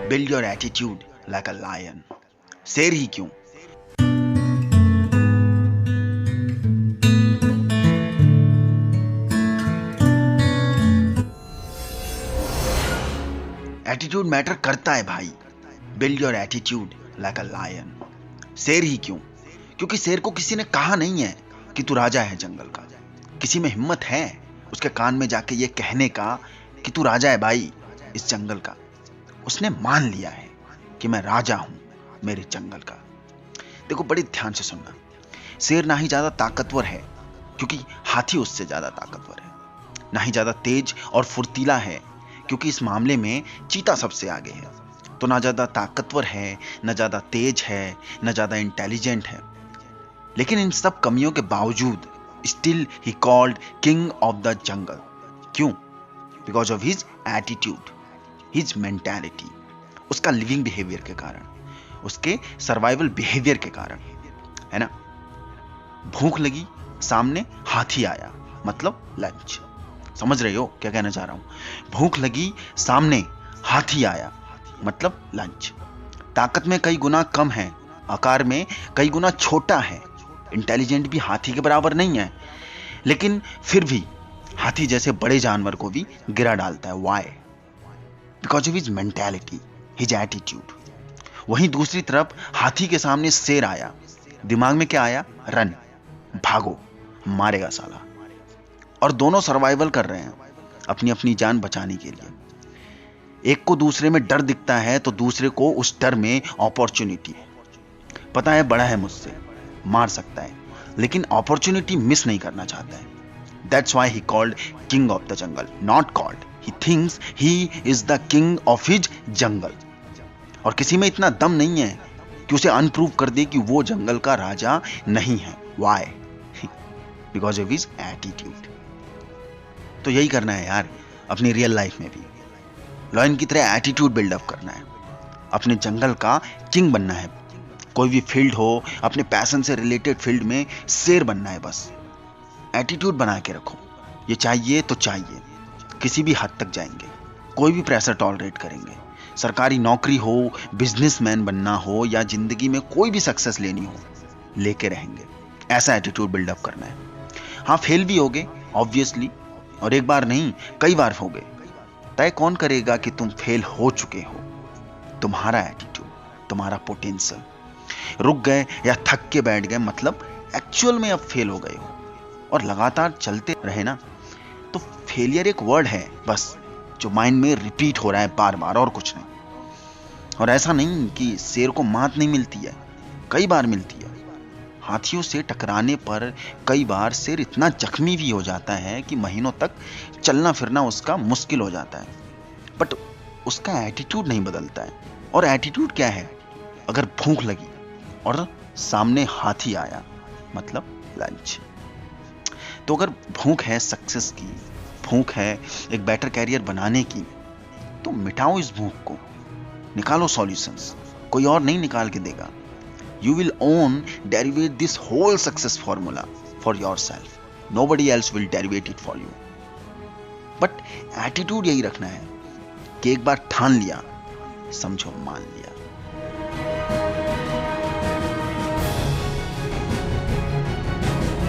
Build your attitude like a lion. शेर ही क्यों, एटीट्यूड मैटर करता है भाई। Build your attitude like a lion. शेर ही क्यों, क्योंकि शेर को किसी ने कहा नहीं है कि तू राजा है जंगल का। किसी में हिम्मत है उसके कान में जाके ये कहने का कि तू राजा है भाई इस जंगल का। उसने मान लिया है कि मैं राजा हूं मेरे जंगल का। देखो बड़ी ध्यान से सुनना, शेर ना ही ज्यादा ताकतवर है क्योंकि हाथी उससे ज्यादा ताकतवर है, ना ही ज्यादा तेज और फुर्तीला है क्योंकि इस मामले में चीता सबसे आगे है। तो ना ज्यादा ताकतवर है, ना ज्यादा तेज है, ना ज्यादा इंटेलिजेंट है, लेकिन इन सब कमियों के बावजूद still he called king of the jungle. क्यों? Because of his attitude, his mentality, उसका लिविंग बिहेवियर के कारण, उसके सर्वाइवल बिहेवियर के कारण, है ना। भूख लगी, सामने हाथी आया, मतलब लंच। समझ रहे हो क्या कहना चाह रहा हूं? भूख लगी, सामने हाथी आया, मतलब लंच। ताकत में कई गुना कम है, आकार में कई गुना छोटा है, इंटेलिजेंट भी हाथी के बराबर नहीं है, लेकिन फिर भी हाथी जैसे बड़े जानवर को भी गिरा डालता है। Why? Because of his mentality, his attitude. वहीं दूसरी तरफ हाथी के सामने शेर आया, दिमाग में क्या आया? रन, भागो, मारेगा साला। और दोनों सर्वाइवल कर रहे हैं अपनी अपनी जान बचाने के लिए। एक को दूसरे में डर दिखता है तो दूसरे को उस डर में अपॉर्चुनिटी। पता है बड़ा है मुझसे, मार सकता है, लेकिन अपॉर्चुनिटी मिस नहीं करना चाहता है। That's why he called king of the jungle, not called. He thinks he is the king of his jungle. और किसी में इतना दम नहीं है कि उसे अनप्रूव कर दे कि वो जंगल का राजा नहीं है। Why? Because of his attitude. तो यही करना है यार अपनी रियल लाइफ में भी। लॉयन की तरह एटीट्यूड बिल्डअप करना है, अपने जंगल का किंग बनना है। कोई भी फील्ड हो, अपने पैशन से रिलेटेड फील्ड में शेर बनना है बस। एटीट्यूड बना के रखो, ये चाहिए तो चाहिए, किसी भी हद तक जाएंगे, कोई भी प्रेशर टॉलरेट करेंगे। सरकारी नौकरी हो, बिजनेसमैन बनना हो या जिंदगी में कोई भी सक्सेस लेनी हो, लेके रहेंगे। ऐसा एटीट्यूड बिल्डअप करना है। हाँ, फेल भी होगे ऑब्वियसली, और एक बार नहीं कई बार होगे। तय कौन करेगा कि तुम फेल हो चुके हो? तुम्हारा एटीट्यूड, तुम्हारा पोटेंशियल। रुक गए या थक के बैठ गए मतलब एक्चुअल में अब फेल हो गए हो। और लगातार चलते रहे ना तो फेलियर एक वर्ड है बस, जो माइंड में रिपीट हो रहा है बार बार, और कुछ नहीं। और ऐसा नहीं कि शेर को मात नहीं मिलती है, कई बार मिलती है। हाथियों से टकराने पर कई बार शेर इतना जख्मी भी हो जाता है कि महीनों तक चलना फिरना उसका मुश्किल हो जाता है, बट उसका एटीट्यूड नहीं बदलता है। और एटीट्यूड क्या है? अगर भूख लगी और सामने हाथी आया, मतलब लंच। तो अगर भूख है सक्सेस की, भूख है एक बेटर कैरियर बनाने की, तो मिटाओ इस भूख को, निकालो सॉल्यूशंस। कोई और नहीं निकाल के देगा। You will own, derivate this whole success formula for yourself. Nobody else will derivate it for you. But attitude यही रखना है कि एक बार ठान लिया, समझो मान लिया।